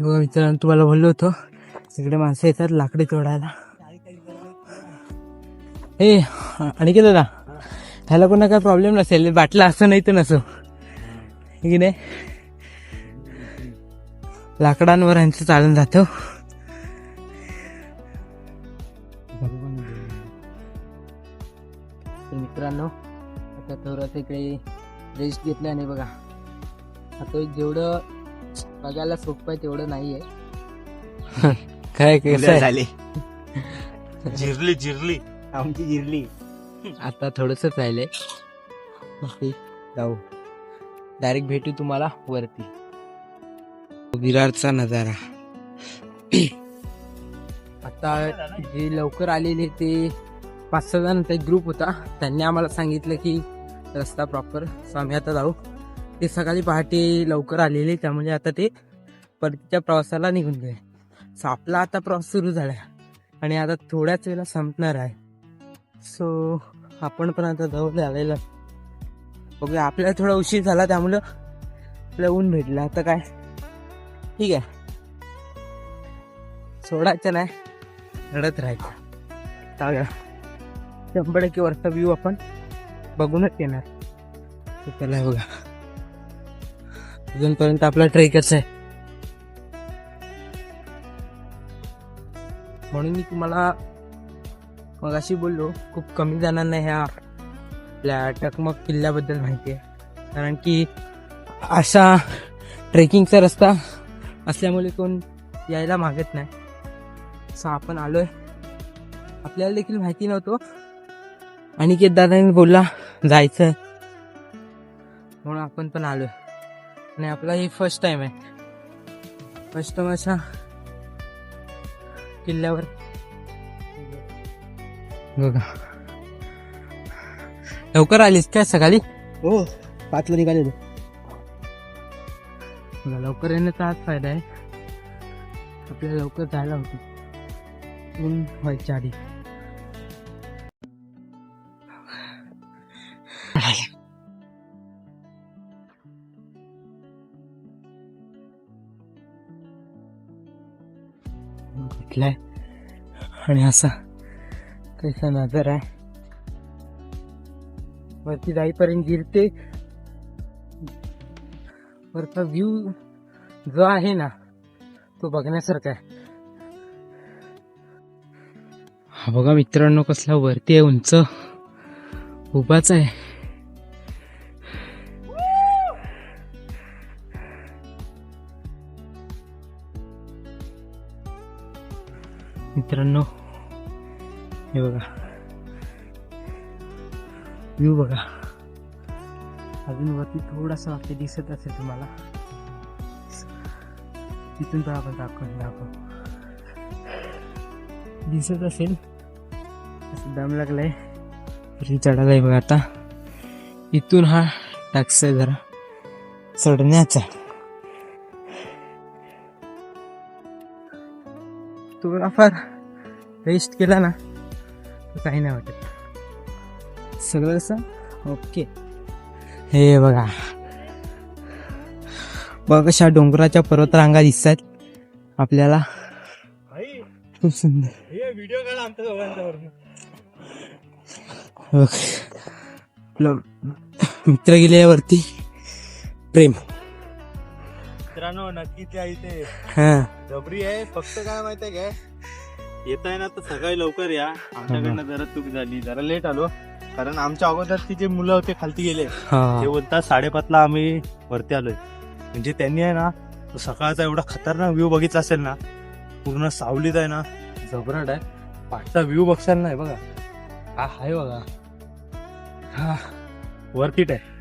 बघा मित्रांनो, तुम्हाला बोललो होतो तिकडे माणसं येतात लाकडे तोडायला. हे आणखी दादा, ह्याला कोणा काय प्रॉब्लेम नसेल, बाटला असं नाही तर नसो की नाही. लाकडांवर यांचं चालून जातं. मित्रांनो, आता थोडंसं इकडे रेस्ट घेतला आणि बघा आता जेवढं बघायला सोपं आहे तेवढं नाहीये. काय कसं झाले, जिरली जिरली आमची जिरली. आता थोडंसं राहिलंय, जाऊ डायरेक्ट भेटू तुम्हाला वरती. विरारचा नजारा. आता जे लवकर आलेले ते 5-6 जणांचा एक ग्रुप होता, त्यांनी आम्हाला सांगितलं की रस्ता प्रॉपर, सो आम्ही आता जाऊ. ते सकाळी पहाटे लवकर आलेले, त्यामुळे आता ते परतीच्या प्रवासाला निघून गेले. सो आपला आता प्रवास सुरू झाला आणि आता थोड्याच वेळेला संपणार आहे. सो आपण पण आता जवळ आलेलं बघूया. आपल्याला थोडा उशीर झाला त्यामुळं आपल्याला ऊन भेटलं. आता काय ठीक आहे, सोडायचं नाही, रडत राहायचं. चालेल, 100% वरचा व्ह्यू आपण बघूनच येणार. त्याला बघा अजूनपर्यंत आपला ट्रेकच आहे, म्हणून मी तुम्हाला मगाशी बोललो खूप कमी जणांना ह्या आपल्या टकमक किल्ल्याबद्दल माहिती आहे. कारण की असा ट्रेकिंगचा रस्ता असल्यामुळे कोण यायला मागत नाही. असं आपण आलोय, आपल्याला देखील माहिती नव्हतं. अनिकेत दादांनी बोलला जायचं, म्हणून आपण पण आलोय. आणि आपला हे फर्स्ट टाइम आहे, फर्स्ट टाइम अशा किल्ल्यावर. बघा लवकर आलीस काय सकाळी? हो, 5ला निघालेलो. लवकर येण्याचा हाच फायदा आहे, आपल्याला लवकर जायला होती ऊन व्हायच्या आधी. कुठलाय आणि असा कैसा नजर आहे. वरती जाईपर्यंत गिरते वरचा व्ह्यू जो आहे ना तो बघण्यासारखा आहे. हा बघा मित्रांनो, कसला वरती आहे, उंच उभाच आहे. मित्रांनो हे बघा व्ह्यू बघा. अजून वरती थोडासा वाटते दिसत असेल तुम्हाला, तिथून तर आपण दाखव दिसत असेल. असं दम लागलाय चढायला आहे बघा. आता इथून हा टाक्स आहे जरा चढण्याचा. थोडाफार रेस्ट केला ना तर काही नाही वाटत, सगळं असं ओके. हे बघा बघा कशा डोंगराच्या पर्वतरांगा दिसतात आपल्याला, खूप सुंदर. व्हिडिओ काढ आमच्या दोघांच्यावर. मित्र गेल्यावरती प्रेम. मित्रांनो नक्की त्या इथे हा जबरी आहे. फक्त काय माहितीये काय, येत आहे ना तर सकाळी लवकर या. आमच्याकडनं जरा चूक झाली, जरा लेट आलो, कारण आमच्या अगोदरची जे मुलं होते खालती गेले, ते बोलतात 5:30ला आम्ही वरती आलोय. म्हणजे त्यांनी आहे ना तो सकाळचा एवढा खतरनाक व्ह्यू बघितला असेल ना, पूर्ण सावलीत आहे ना, जबरट आहे. पाठचा व्ह्यू बघशाल नाही बघा, हा आहे बघा, हा वरतीट आहे.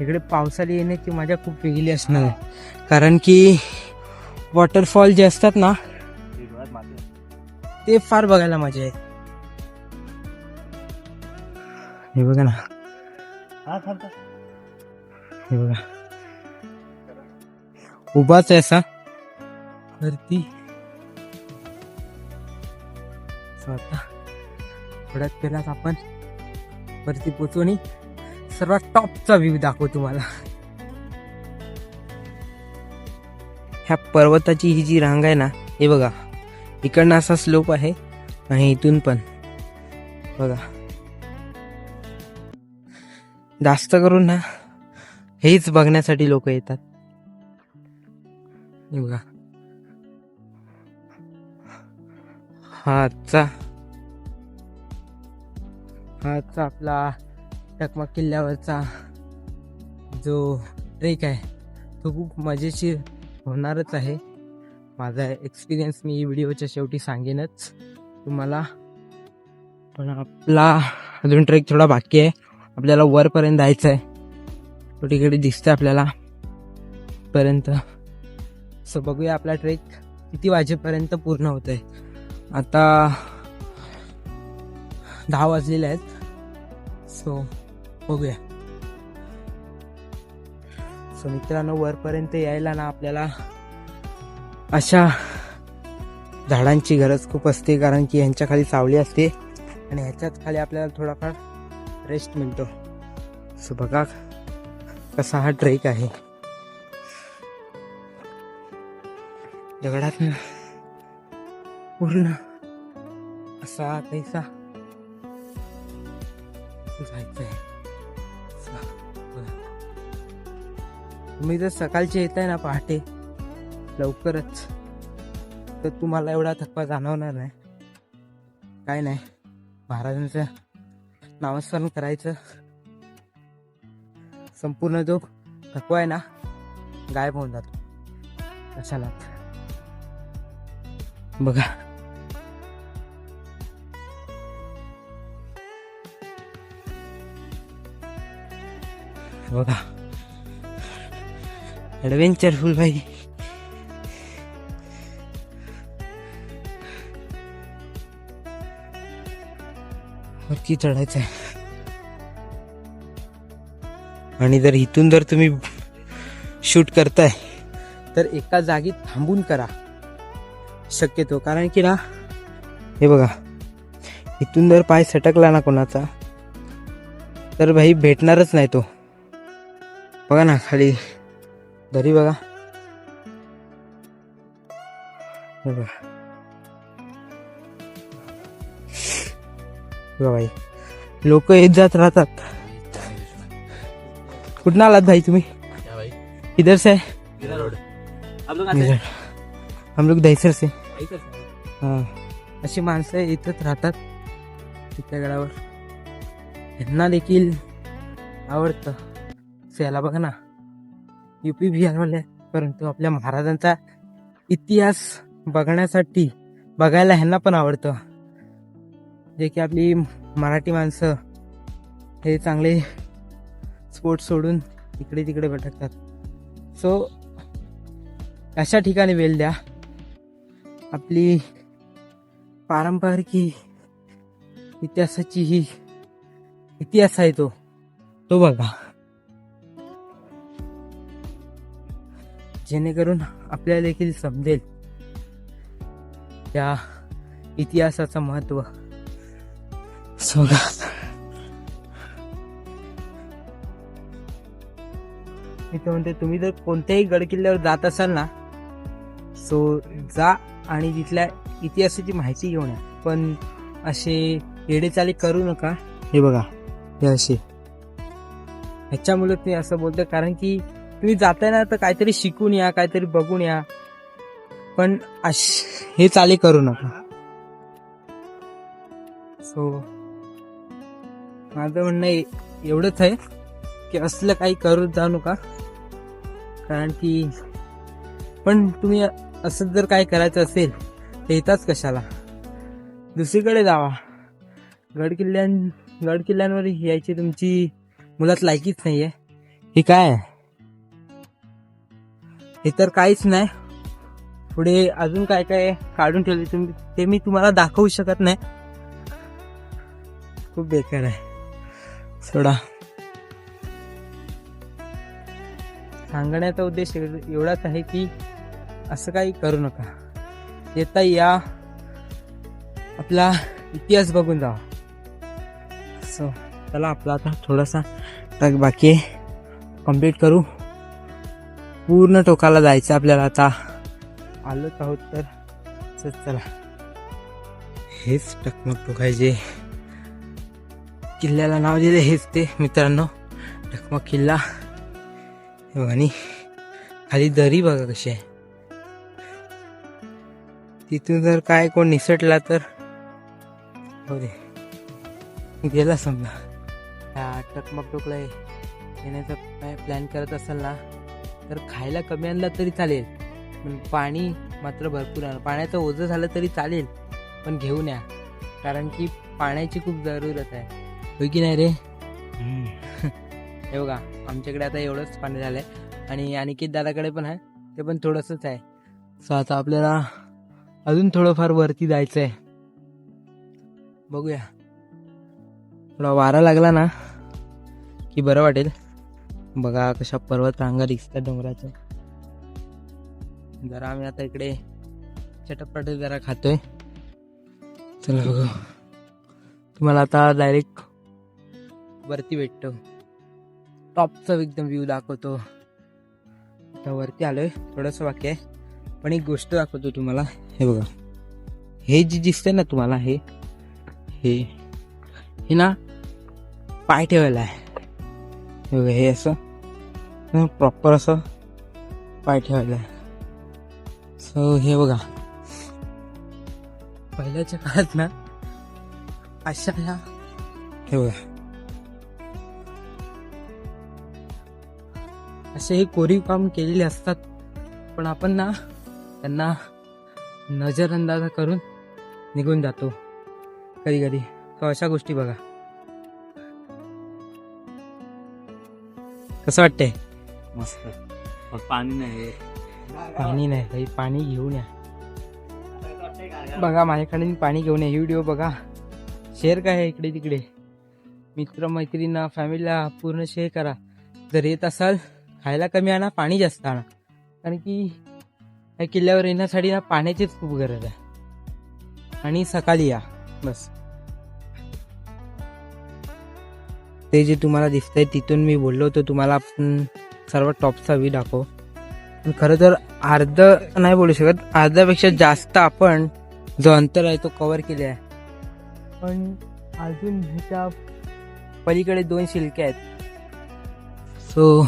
इकडे पावसाला येण्याची मजा खूप वेगळी असणार आहे, कारण की वॉटरफॉल जे असतात ना ते फार बघायला मजा आहे. हे बघा ना, हे बघा उभाच आहे असा वरती. आता थोड्यात पहिलाच आपण वरती पोचू आणि सर्वात टॉपचा व्ह्यू दाखवू तुम्हाला. ह्या पर्वताची ही जी रांग आहे ना, हे बघा इकडनं असा स्लोप आहे आणि इथून पण बघा. जास्त करून ना हेच बघण्यासाठी लोक येतात. हे बघा हा आजचा आपला टकमक किल्ल्यावरचा जो ट्रेक आहे तो खूप मजेशीर होणारच आहे. माझा एक्सपिरियन्स मी व्हिडिओच्या शेवटी सांगेनच तुम्हाला. पण आपला अजून ट्रेक थोडा बाकी आहे. आपल्याला वरपर्यंत जायचं आहे. तो तिकडे दिसतंय आपल्याला पर्यंत. सो बघूया आपला ट्रेक किती वाजेपर्यंत पूर्ण होत आहे. आता 10 वाजलेले आहेत. सो बघूया. सो मित्रांनो, वरपर्यंत यायला ना आपल्याला अशा झाडांची गरज खूप असते, कारण की यांच्या खाली सावली असते आणि ह्याच्याच खाली आपल्याला थोडाफार रेस्ट मिळतो. सो बघा कसा हा ट्रेक आहे. दगडात पूर्ण असा कैसा जायचं आहे. तुम्ही जर सकाळचे येत आहे ना पहाटे लवकरच, तर तुम्हाला एवढा थकवा जाणवणार नाही. काय नाही, महाराजांचं नामस्मरण करायचं, संपूर्ण जो थकवा आहे ना गायब होऊन जातो. अशाला बघा बघा ॲडव्हेंचरफुल भाई. वरती चढायचं आहे. आणि जर इथून जर तुम्ही शूट करताय तर एका जागी थांबून करा शक्यतो, कारण की ना हे बघा इथून जर पाय सटकला ना कोणाचा तर भाई भेटणारच नाही तो. बघा ना खाली दरी बघा. बघा भाई लोक येत जात राहतात. कुठं आलात भाई तुम्ही? इधर से हम लोग दहीसर से. हाँ, अशी माणसं येतच राहतात तिथल्या गडावर. यांना देखील आवडतं. याला बघा ना UP बिहारवाले, परंतु आपल्या महाराजांचा इतिहास बघण्यासाठी बघायला ह्यांना पण आवडतं. जे की आपली मराठी माणसं हे चांगले स्पोर्ट्स सोडून इकडे तिकडे भटकतात. सो अशा ठिकाणी वेळ द्या. आपली पारंपरिक इतिहासाची ही इतिहास आहे तो बघा, जेणेकरून आपल्याला देखील समजेल त्या इतिहासाचं महत्व. मी तर म्हणते तुम्ही जर कोणत्याही गडकिल्ल्यावर जात असाल ना, सो जा आणि तिथल्या इतिहासाची माहिती घेऊन या. पण असे येडेचाली करू नका. हे बघा हे असे, ह्याच्यामुळे ते असं बोलतं, कारण की तुम्ही जाताय ना तर काहीतरी शिकून या, काहीतरी बघून या, पण हे चाले करू नका. सो माझं म्हणणं एवढंच आहे की असलं काही करू जाऊ नका. कारण की पण तुम्ही असं जर काय करायचं असेल तर येताच कशाला, दुसरीकडे जावा. गडकिल्ल्यांवर यायची तुमची मुलात लायकीच नाहीये. हे काय आहे? हे तर काहीच नाही. पुढे अजून काय काय काढून ठेवले तुम्ही, ते मी तुम्हाला दाखवू शकत नाही. खूप बेकार आहे. सोडा. सांगण्याचा उद्देश एवढाच आहे की असं काही करू नका. येता या, आपला इतिहास बघून जावा. सो चला, आपला आता थोडासा ट्रॅक बाकी आहे, कंप्लीट करू. पूर्ण टोकाला जायचं आपल्याला आता. आलोच आहोत तर चला हेच टकमक टोक आहे जे किल्ल्याला नाव दिले हेच ते मित्रांनो टकमक किल्ला हे बघा आणि खाली दरी बघा कशी आहे तिथून जर काय कोण निसटला तर हो दे गेला समजा ह्या टकमक टोकला येण्याचा काय प्लॅन करत असाल ना तर खायला कमी आणला तरी चालेल पण पाणी मात्र भरपूर आणा पाण्याचं ओझं झालं तरी चालेल पण घेऊन या कारण की पाण्याची खूप जरूरत आहे होय की नाही रे हे बघा आमच्याकडे आता एवढंच पाणी झालंय आणि अनिकेत दादाकडे पण आहे ते पण थोडंसंच आहे सो आता आपल्याला अजून थोडंफार वरती जायचं आहे बघूया थोडा वारा लागला ना की बरं वाटेल बघा कशा पर्वत रांगा दिसतात डोंगराच्या जरा आम्ही आता इकडे चटपटे जरा खातोय चला बघू तुम्हाला आता डायरेक्ट वरती भेटतो टॉपचा एकदम व्ह्यू दाखवतो आता वरती आलोय थोडंसं बाकी आहे पण एक गोष्ट दाखवतो तुम्हाला हे बघा हे जे दिसतंय ना तुम्हाला हे हे ना पाय ठेवायला आहे हे बघा हे असं प्रॉपर असं पाय ठेवायला आहे सो हे बघा पहिल्याच्या काळात ना अशा ह्या हे बघा असे हे कोरीव काम केलेले असतात पण आपण ना त्यांना नजरअंदाज करून निघून जातो कधी कधी तर अशा गोष्टी बघा कसं वाटतंय मस्त पाणी नाही भाई पाणी घेऊन या बघा माझ्याकडे पाणी घेऊन या ही व्हिडिओ बघा शेअर काय इकडे तिकडे मित्र मैत्रिणींना फॅमिलीला पूर्ण शेअर करा जर येत असाल खायला कमी आणा पाणी जास्त आणा कारण की या किल्ल्यावर येण्यासाठी ना पाण्याचीच खूप गरज आहे आणि सकाळी या बस ते जे तुम्हाला दिसतंय तिथून मी बोललो होतो तुम्हाला आपण सर्वात टॉपचा व्ह्यू दाखव पण खरं तर अर्ध नाही बोलू शकत अर्ध्यापेक्षा जास्त आपण जो अंतर आहे तो कव्हर केले आहे पण अजून ह्याच्या पलीकडे 2 शिल्के आहेत सो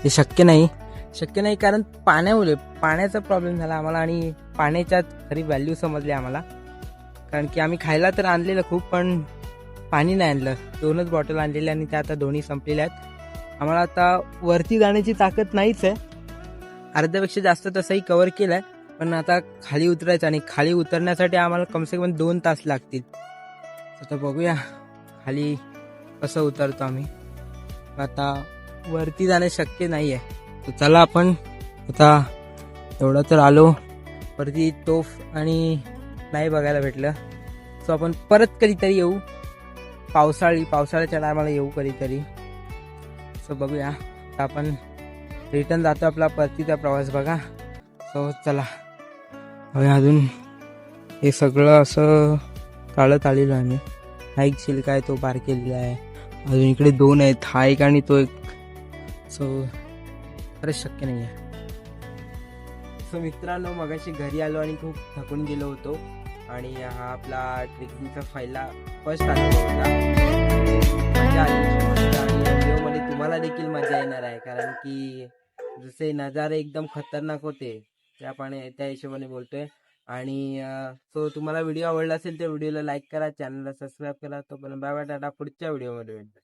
ते शक्य नाही कारण पाण्यामुळे पाण्याचा प्रॉब्लेम झाला आम्हाला आणि पाण्याच्या खरी व्हॅल्यू समजली आम्हाला कारण की आम्ही खायला तर आणलेलं खूप पण पाणी नाही आणलं 2च बॉटल आणलेल्या आणि त्या आता दोन्ही संपलेल्या आहेत आम्हाला आता वरती जाण्याची ताकद नाहीच आहे अर्ध्यापेक्षा जास्त तसंही कव्हर केलं आहे पण आता खाली उतरायचं आणि खाली उतरण्यासाठी आम्हाला कमसे कम 2 तास लागतील आता बघूया खाली कसं उतरतो आम्ही आता वरती जाणे शक्य नाही आहे तर चला आपण आता एवढं तर आलो वरती तोफ आणि नाही बघायला भेटलं सो आपण परत कधीतरी येऊ पावसाळ्याच्या टायमाला येऊ कधीतरी सो बघूया आता आपण रिटर्न जातो आपला परतीचा प्रवास बघा सो चला अजून हे सगळं असं काढत आलेलं आम्ही हा एक शिल्का आहे तो पार केलेला आहे अजून इकडे 2 आहेत हा एक आणि तो एक सो खरंच शक्य नाही आहे सो मित्रांनो मगाशी घरी आलो आणि खूप थकून गेलो होतो आणि हा आपला ट्रेकिंगचा फर्स्ट अनुभव होता मजा आली आणि व्हिडिओमध्ये तुम्हाला देखील मजा येणार आहे कारण की जसे नजारे एकदम खतरनाक होते त्या हिशोबाने बोलतोय आणि सो तुम्हाला व्हिडिओ आवडला असेल तर व्हिडिओला लाईक करा चॅनलला सबस्क्राईब करा तोपर्यंत बाय बाय टाटा पुढच्या व्हिडिओमध्ये भेटू